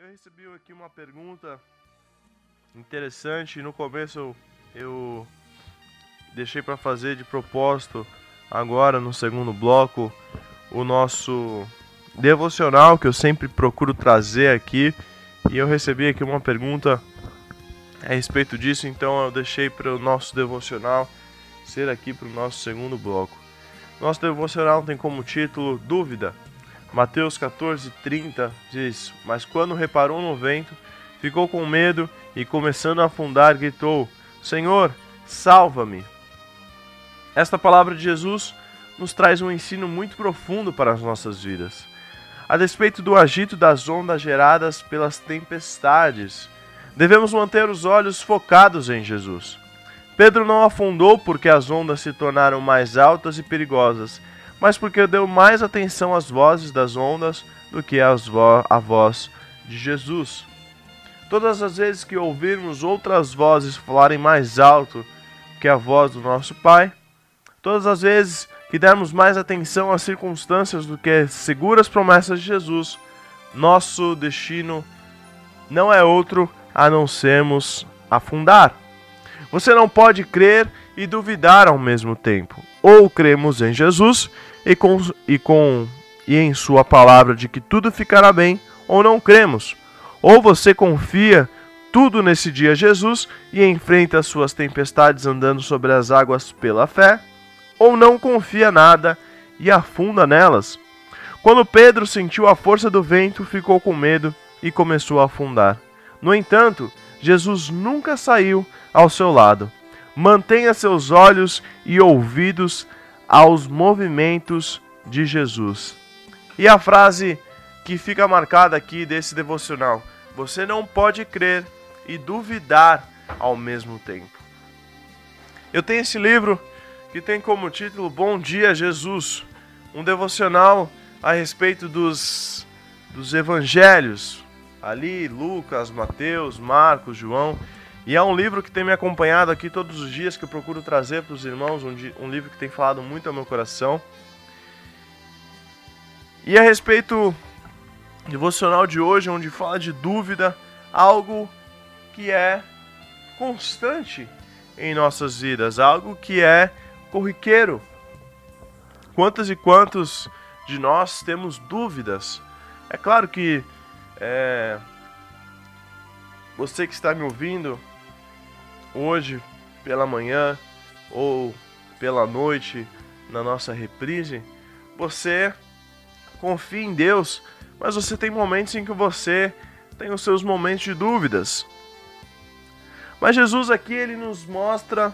Eu recebi aqui uma pergunta interessante. No começo eu deixei para fazer de propósito, agora no segundo bloco, o nosso devocional que eu sempre procuro trazer aqui. E eu recebi aqui uma pergunta a respeito disso, então eu deixei para o nosso devocional ser aqui para o nosso segundo bloco. Nosso devocional tem como título Dúvida. Mateus 14:30 diz: Mas quando reparou no vento, ficou com medo e, começando a afundar, gritou: Senhor, salva-me! Esta palavra de Jesus nos traz um ensino muito profundo para as nossas vidas. A despeito do agito das ondas geradas pelas tempestades, devemos manter os olhos focados em Jesus. Pedro não afundou porque as ondas se tornaram mais altas e perigosas, mas porque deu mais atenção às vozes das ondas do que à voz de Jesus. Todas as vezes que ouvirmos outras vozes falarem mais alto que a voz do nosso Pai, todas as vezes que dermos mais atenção às circunstâncias do que às seguras promessas de Jesus, nosso destino não é outro a não sermos afundar. Você não pode crer e duvidar ao mesmo tempo. Ou cremos em Jesus e em sua palavra de que tudo ficará bem, ou não cremos. Ou você confia tudo nesse dia Jesus e enfrenta as suas tempestades andando sobre as águas pela fé, ou não confia nada e afunda nelas. Quando Pedro sentiu a força do vento, ficou com medo e começou a afundar. No entanto, Jesus nunca saiu ao seu lado. Mantenha seus olhos e ouvidos aos movimentos de Jesus. E a frase que fica marcada aqui desse devocional: você não pode crer e duvidar ao mesmo tempo. Eu tenho esse livro que tem como título Bom Dia, Jesus, um devocional a respeito dos evangelhos, ali Lucas, Mateus, Marcos, João. E é um livro que tem me acompanhado aqui todos os dias, que eu procuro trazer para os irmãos, um livro que tem falado muito ao meu coração. E a respeito do devocional de hoje, onde fala de dúvida, algo que é constante em nossas vidas, algo que é corriqueiro. Quantos e quantos de nós temos dúvidas? É claro que você que está me ouvindo hoje pela manhã ou pela noite na nossa reprise, você confia em Deus, mas você tem momentos em que você tem os seus momentos de dúvidas. Mas Jesus aqui, ele nos mostra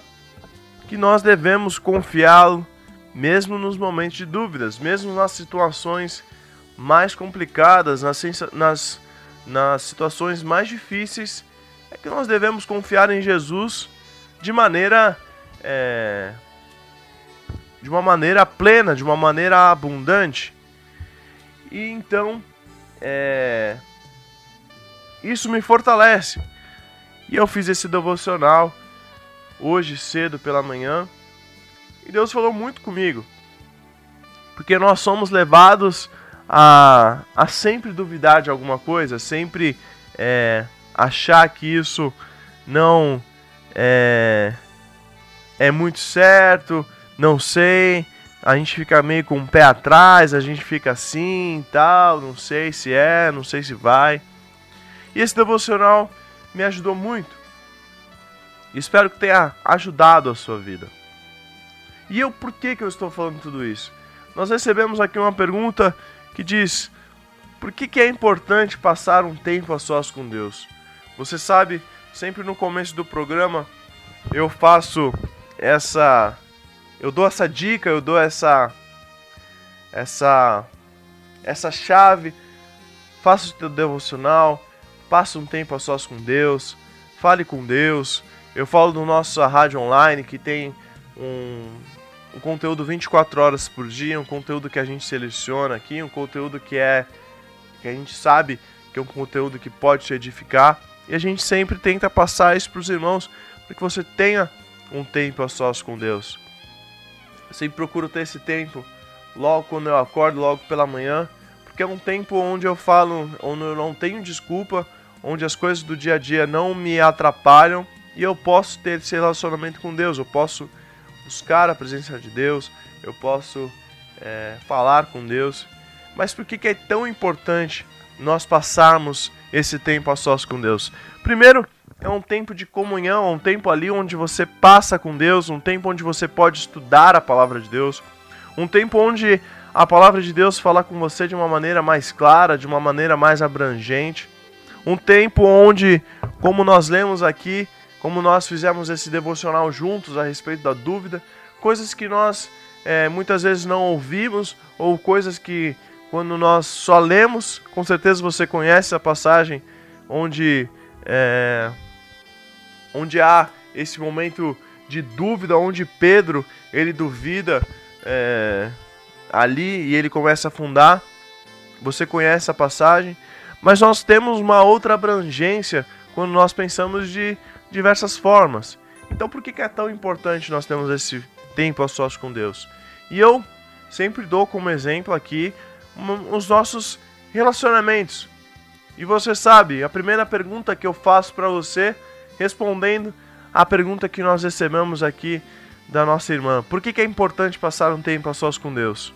que nós devemos confiá-lo mesmo nos momentos de dúvidas, mesmo nas situações mais complicadas, nas situações mais difíceis, é que nós devemos confiar em Jesus de uma maneira plena, de uma maneira abundante. E então, isso me fortalece. E eu fiz esse devocional hoje cedo pela manhã, e Deus falou muito comigo, porque nós somos levados a sempre duvidar de alguma coisa, sempre achar que isso não é muito certo, não sei, a gente fica meio com o pé atrás, a gente fica assim e tal, não sei se não sei se vai. E esse devocional me ajudou muito. Espero que tenha ajudado a sua vida. E por que eu estou falando tudo isso? Nós recebemos aqui uma pergunta que diz: por que é importante passar um tempo a sós com Deus? Você sabe, sempre no começo do programa eu dou essa dica, eu dou essa chave. Faça o teu devocional, passe um tempo a sós com Deus, fale com Deus. Eu falo do nosso rádio online, que tem um conteúdo 24 horas por dia, um conteúdo que a gente seleciona aqui, um conteúdo que a gente sabe que é um conteúdo que pode te edificar, e a gente sempre tenta passar isso para os irmãos, para que você tenha um tempo a sós com Deus. Eu sempre procuro ter esse tempo logo quando eu acordo, logo pela manhã, porque é um tempo onde eu falo, onde eu não tenho desculpa, onde as coisas do dia a dia não me atrapalham e eu posso ter esse relacionamento com Deus, eu posso buscar a presença de Deus, eu posso falar com Deus. Mas por que é tão importante nós passarmos esse tempo a sós com Deus? Primeiro, é um tempo de comunhão, um tempo ali onde você passa com Deus, um tempo onde você pode estudar a palavra de Deus, um tempo onde a palavra de Deus fala com você de uma maneira mais clara, de uma maneira mais abrangente, um tempo onde, como nós lemos aqui, como nós fizemos esse devocional juntos a respeito da dúvida, coisas que nós muitas vezes não ouvimos, ou coisas que quando nós só lemos, com certeza você conhece a passagem onde há esse momento de dúvida, onde Pedro, ele duvida ali e ele começa a afundar. Você conhece a passagem, mas nós temos uma outra abrangência quando nós pensamos de diversas formas. Então por que é tão importante nós termos esse tempo a sós com Deus? E eu sempre dou como exemplo aqui os nossos relacionamentos. E você sabe, a primeira pergunta que eu faço para você, respondendo a pergunta que nós recebemos aqui da nossa irmã: por que é importante passar um tempo a sós com Deus?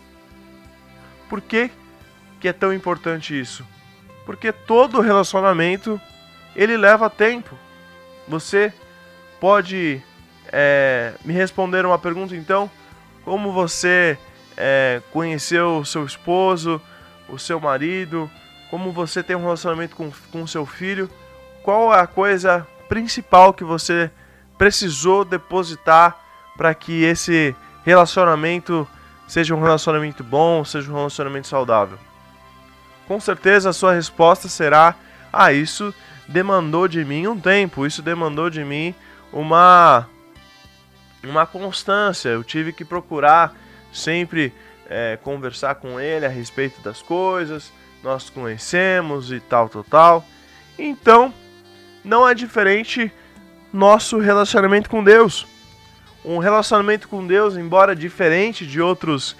Por que é tão importante isso? Porque todo relacionamento, ele leva tempo. Você pode me responder uma pergunta então? Como você conheceu o seu esposo, o seu marido? Como você tem um relacionamento com o seu filho? Qual é a coisa principal que você precisou depositar para que esse relacionamento seja um relacionamento bom, seja um relacionamento saudável? Com certeza a sua resposta será: isso demandou de mim um tempo, isso demandou de mim uma constância, eu tive que procurar sempre conversar com ele a respeito das coisas, nós conhecemos e tal. Então, não é diferente nosso relacionamento com Deus. Um relacionamento com Deus, embora diferente de outros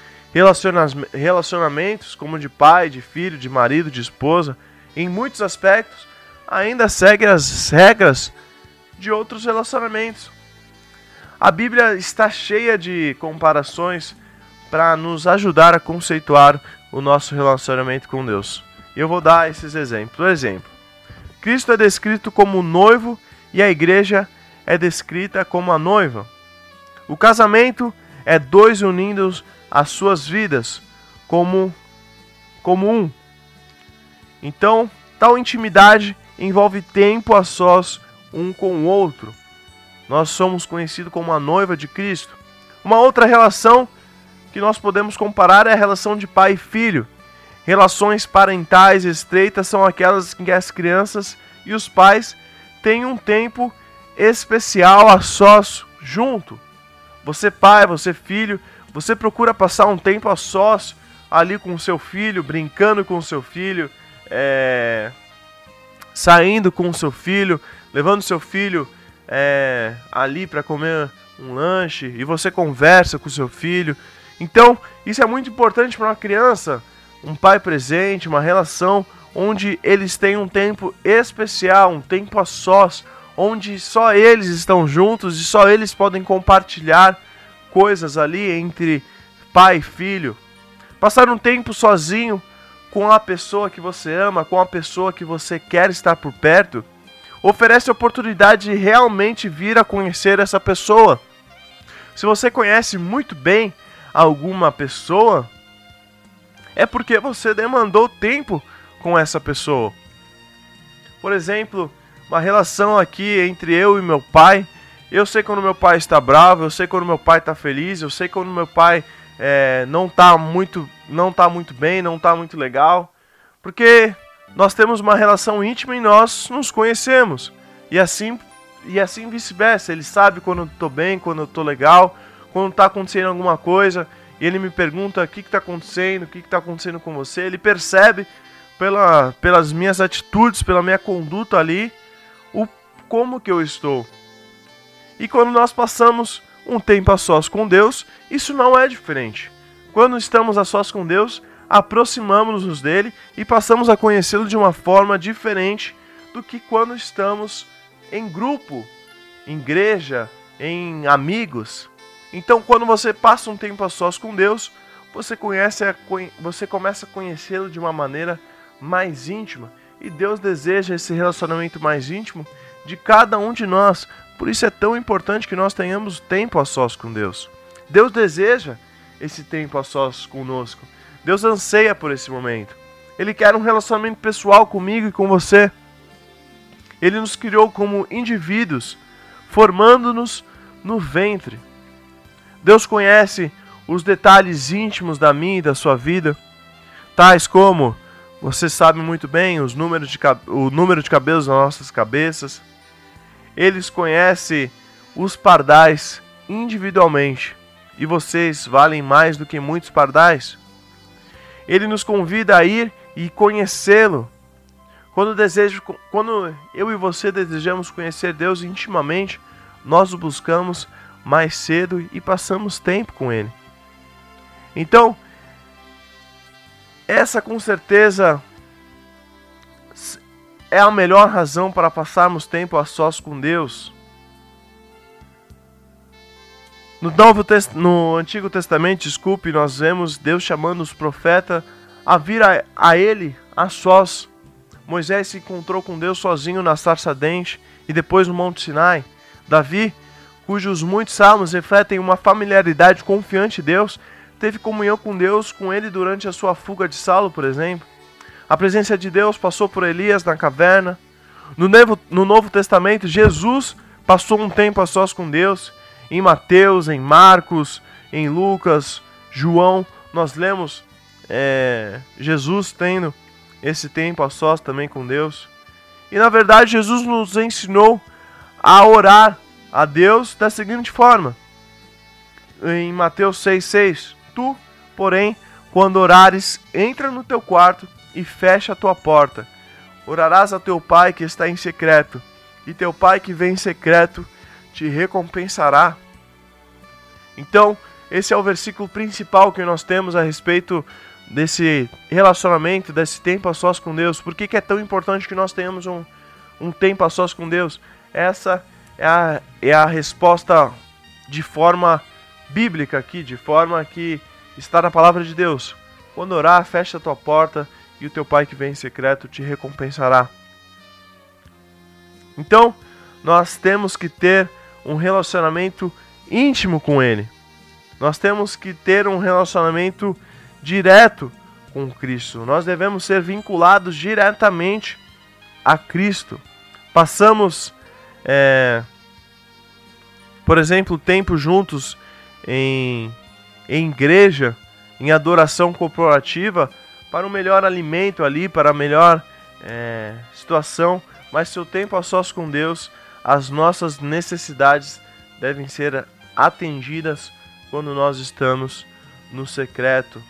relacionamentos, como de pai, de filho, de marido, de esposa, em muitos aspectos, ainda segue as regras de outros relacionamentos. A Bíblia está cheia de comparações para nos ajudar a conceituar o nosso relacionamento com Deus. Eu vou dar esses exemplos. Por exemplo, Cristo é descrito como noivo e a igreja é descrita como a noiva. O casamento é dois unindo as suas vidas como um. Então, tal intimidade envolve tempo a sós um com o outro. Nós somos conhecidos como a noiva de Cristo. Uma outra relação que nós podemos comparar é a relação de pai e filho. Relações parentais estreitas são aquelas em que as crianças e os pais têm um tempo especial a sós junto. Você pai, você filho, você procura passar um tempo a sós ali com o seu filho, brincando com o seu filho, saindo com o seu filho, levando o seu filho ali para comer um lanche, e você conversa com o seu filho. Então, isso é muito importante para uma criança, um pai presente, uma relação onde eles têm um tempo especial, um tempo a sós, onde só eles estão juntos e só eles podem compartilhar coisas ali entre pai e filho. Passar um tempo sozinho com a pessoa que você ama, com a pessoa que você quer estar por perto, oferece a oportunidade de realmente vir a conhecer essa pessoa. Se você conhece muito bem alguma pessoa, é porque você demandou tempo com essa pessoa. Por exemplo, uma relação aqui entre eu e meu pai. Eu sei quando meu pai está bravo, eu sei quando meu pai está feliz, eu sei quando meu pai não está muito bem, não está muito legal. Porque nós temos uma relação íntima e nós nos conhecemos. E assim vice-versa. Ele sabe quando eu estou bem, quando eu estou legal, quando está acontecendo alguma coisa. E ele me pergunta o que está acontecendo, o que está acontecendo com você. Ele percebe pelas minhas atitudes, pela minha conduta ali, como que eu estou. E quando nós passamos um tempo a sós com Deus, isso não é diferente. Quando estamos a sós com Deus, aproximamos-nos dele e passamos a conhecê-lo de uma forma diferente do que quando estamos em grupo, em igreja, em amigos. Então, quando você passa um tempo a sós com Deus, você começa a conhecê-lo de uma maneira mais íntima. E Deus deseja esse relacionamento mais íntimo de cada um de nós. Por isso é tão importante que nós tenhamos tempo a sós com Deus. Deus deseja esse tempo a sós conosco. Deus anseia por esse momento. Ele quer um relacionamento pessoal comigo e com você. Ele nos criou como indivíduos, formando-nos no ventre. Deus conhece os detalhes íntimos da minha e da sua vida, tais como, você sabe muito bem, o número de cabelos nas nossas cabeças. Ele conhece os pardais individualmente, e vocês valem mais do que muitos pardais. Ele nos convida a ir e conhecê-lo. Quando eu e você desejamos conhecer Deus intimamente, nós o buscamos mais cedo e passamos tempo com Ele. Então, essa com certeza é a melhor razão para passarmos tempo a sós com Deus. No Antigo Testamento, nós vemos Deus chamando os profetas a vir a Ele a sós. Moisés se encontrou com Deus sozinho na sarça ardente e depois no Monte Sinai. Davi, cujos muitos salmos refletem uma familiaridade confiante em Deus, teve comunhão com Deus com ele durante a sua fuga de Saulo, por exemplo. A presença de Deus passou por Elias na caverna. No Novo Testamento, Jesus passou um tempo a sós com Deus. Em Mateus, em Marcos, em Lucas, João, nós lemos Jesus tendo esse tempo a sós também com Deus. E na verdade Jesus nos ensinou a orar a Deus da seguinte forma. Em Mateus 6,6: Tu, porém, quando orares, entra no teu quarto e fecha a tua porta. Orarás a teu Pai que está em secreto, e teu Pai que vem em secreto te recompensará. Então, esse é o versículo principal que nós temos a respeito desse relacionamento, desse tempo a sós com Deus. Por que é tão importante que nós tenhamos um tempo a sós com Deus? Essa é a resposta de forma bíblica aqui, de forma que está na palavra de Deus. Quando orar, fecha a tua porta e o teu Pai que vem em secreto te recompensará. Então, nós temos que ter um relacionamento íntimo com Ele. Nós temos que ter um relacionamento direto com Cristo. Nós devemos ser vinculados diretamente a Cristo. Passamos, por exemplo, tempo juntos em igreja, em adoração corporativa, para um melhor alimento ali, para a melhor situação. Mas se o tempo a sós com Deus, as nossas necessidades devem ser atendidas quando nós estamos no secreto.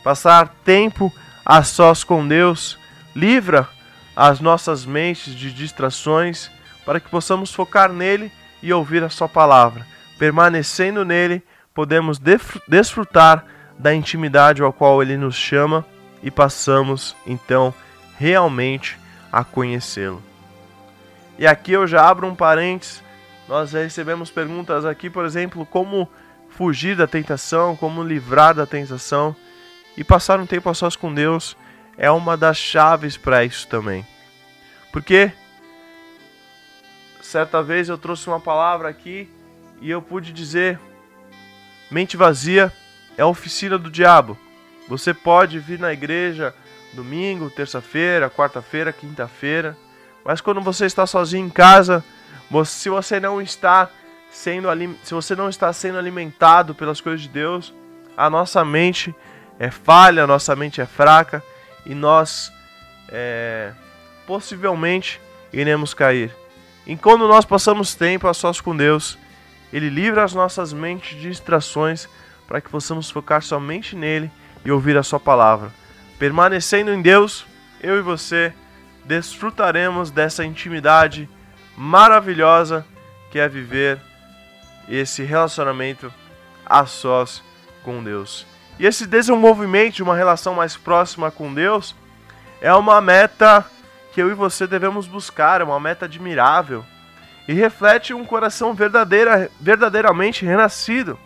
Passar tempo a sós com Deus livra as nossas mentes de distrações para que possamos focar nele e ouvir a sua palavra. Permanecendo nele, podemos desfrutar da intimidade ao qual ele nos chama e passamos, então, realmente a conhecê-lo. E aqui eu já abro um parênteses. Nós já recebemos perguntas aqui, por exemplo, como fugir da tentação, como livrar da tentação. E passar um tempo a sós com Deus é uma das chaves para isso também. Porque certa vez eu trouxe uma palavra aqui e eu pude dizer: mente vazia é a oficina do diabo. Você pode vir na igreja domingo, terça-feira, quarta-feira, quinta-feira, mas quando você está sozinho em casa, se você não está sendo alimentado pelas coisas de Deus, a nossa mente é falha, a nossa mente é fraca e nós possivelmente iremos cair. E quando nós passamos tempo a sós com Deus, Ele livra as nossas mentes de distrações para que possamos focar somente nele e ouvir a sua palavra. Permanecendo em Deus, eu e você desfrutaremos dessa intimidade maravilhosa que é viver esse relacionamento a sós com Deus. E esse desenvolvimento de uma relação mais próxima com Deus é uma meta que eu e você devemos buscar, é uma meta admirável e reflete um coração verdadeiramente renascido,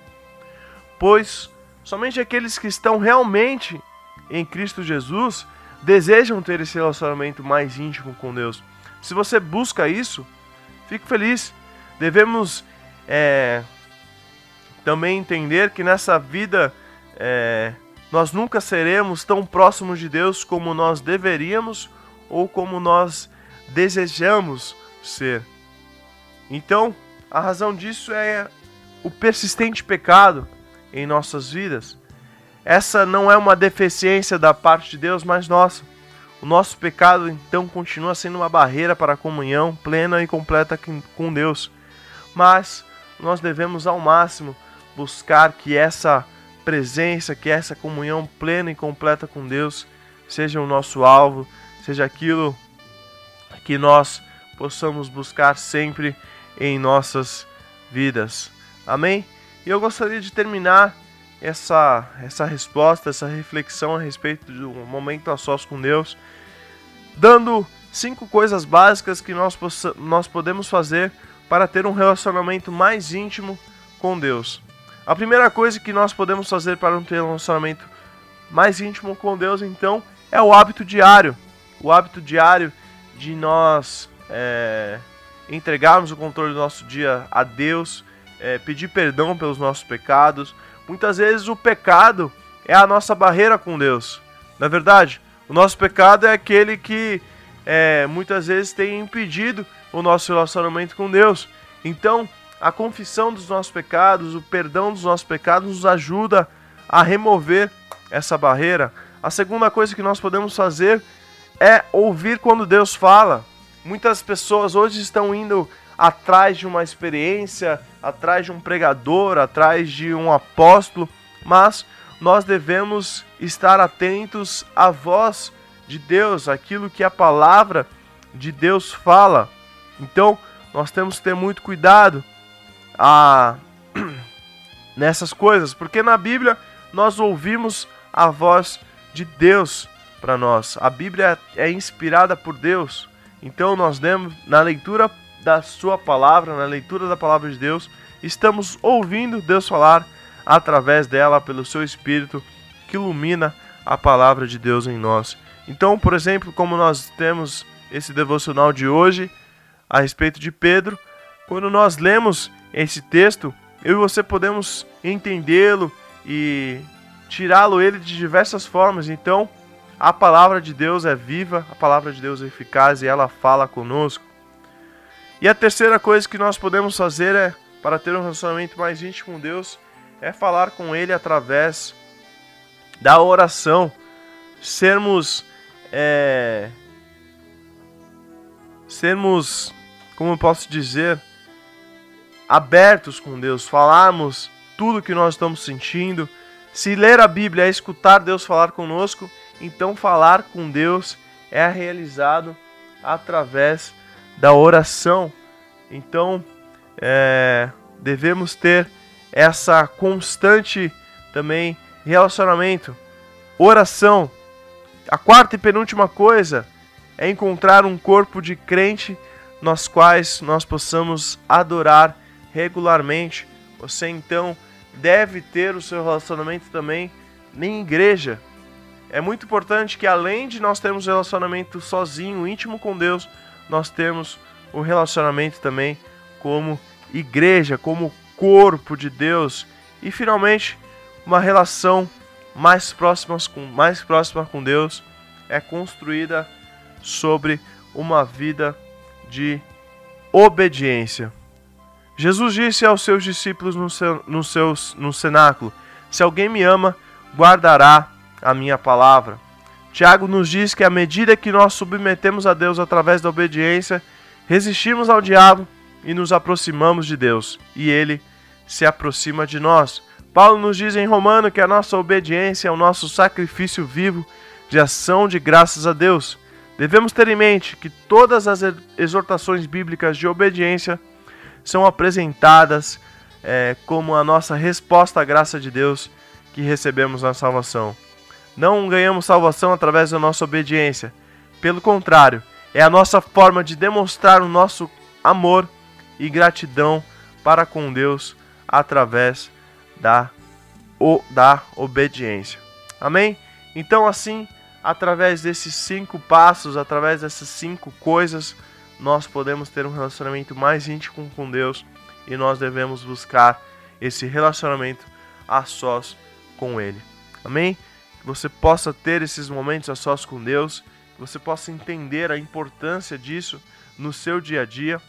pois somente aqueles que estão realmente em Cristo Jesus desejam ter esse relacionamento mais íntimo com Deus. Se você busca isso, fique feliz. Devemos também entender que nessa vida nós nunca seremos tão próximos de Deus como nós deveríamos ou como nós desejamos ser. Então, a razão disso é o persistente pecado em nossas vidas. Essa não é uma deficiência da parte de Deus, mas nossa. O nosso pecado, então, continua sendo uma barreira para a comunhão plena e completa com Deus. Mas nós devemos, ao máximo, buscar que essa presença, que essa comunhão plena e completa com Deus seja o nosso alvo, seja aquilo que nós possamos buscar sempre em nossas vidas. Amém? E eu gostaria de terminar essa resposta, essa reflexão a respeito de um momento a sós com Deus, dando 5 coisas básicas que nós podemos fazer para ter um relacionamento mais íntimo com Deus. A primeira coisa que nós podemos fazer para ter um relacionamento mais íntimo com Deus, então, é o hábito diário. O hábito diário de nós entregarmos o controle do nosso dia a Deus, pedir perdão pelos nossos pecados. Muitas vezes o pecado é a nossa barreira com Deus. Na verdade, o nosso pecado é aquele que muitas vezes tem impedido o nosso relacionamento com Deus. Então, a confissão dos nossos pecados, o perdão dos nossos pecados nos ajuda a remover essa barreira. A segunda coisa que nós podemos fazer é ouvir quando Deus fala. Muitas pessoas hoje estão indo atrás de uma experiência, atrás de um pregador, atrás de um apóstolo, mas nós devemos estar atentos à voz de Deus, aquilo que a palavra de Deus fala. Então, nós temos que ter muito cuidado nessas coisas, porque na Bíblia nós ouvimos a voz de Deus para nós. A Bíblia é inspirada por Deus, então nós devemos, na leitura da sua palavra, na leitura da palavra de Deus, estamos ouvindo Deus falar através dela, pelo seu Espírito, que ilumina a palavra de Deus em nós. Então, por exemplo, como nós temos esse devocional de hoje, a respeito de Pedro, quando nós lemos esse texto, eu e você podemos entendê-lo e tirá-lo ele de diversas formas. Então, a palavra de Deus é viva, a palavra de Deus é eficaz e ela fala conosco. E a terceira coisa que nós podemos fazer para ter um relacionamento mais íntimo com Deus, é falar com Ele através da oração. Sermos, como eu posso dizer, abertos com Deus, falarmos tudo que nós estamos sentindo. Se ler a Bíblia é escutar Deus falar conosco, então falar com Deus é realizado através da oração. Então, devemos ter essa constante também relacionamento, oração. A quarta e penúltima coisa é encontrar um corpo de crente nos quais nós possamos adorar regularmente. Você então deve ter o seu relacionamento também em igreja. É muito importante que, além de nós termos um relacionamento sozinho, íntimo com Deus, nós temos um relacionamento também como igreja, como corpo de Deus. E finalmente, uma relação mais próxima com Deus é construída sobre uma vida de obediência. Jesus disse aos seus discípulos no cenáculo: se alguém me ama, guardará a minha palavra. Tiago nos diz que à medida que nós submetemos a Deus através da obediência, resistimos ao diabo e nos aproximamos de Deus, e ele se aproxima de nós. Paulo nos diz em Romano que a nossa obediência é o nosso sacrifício vivo de ação de graças a Deus. Devemos ter em mente que todas as exortações bíblicas de obediência são apresentadas como a nossa resposta à graça de Deus que recebemos na salvação. Não ganhamos salvação através da nossa obediência. Pelo contrário, é a nossa forma de demonstrar o nosso amor e gratidão para com Deus através da obediência. Amém? Então, assim, através desses 5 passos, através dessas 5 coisas, nós podemos ter um relacionamento mais íntimo com Deus e nós devemos buscar esse relacionamento a sós com Ele. Amém? Que você possa ter esses momentos a sós com Deus, que você possa entender a importância disso no seu dia a dia.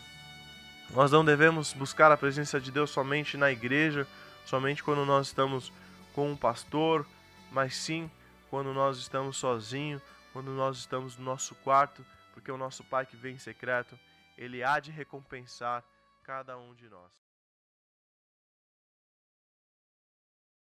Nós não devemos buscar a presença de Deus somente na igreja, somente quando nós estamos com um pastor, mas sim quando nós estamos sozinhos, quando nós estamos no nosso quarto, porque o nosso Pai que vem em secreto, Ele há de recompensar cada um de nós.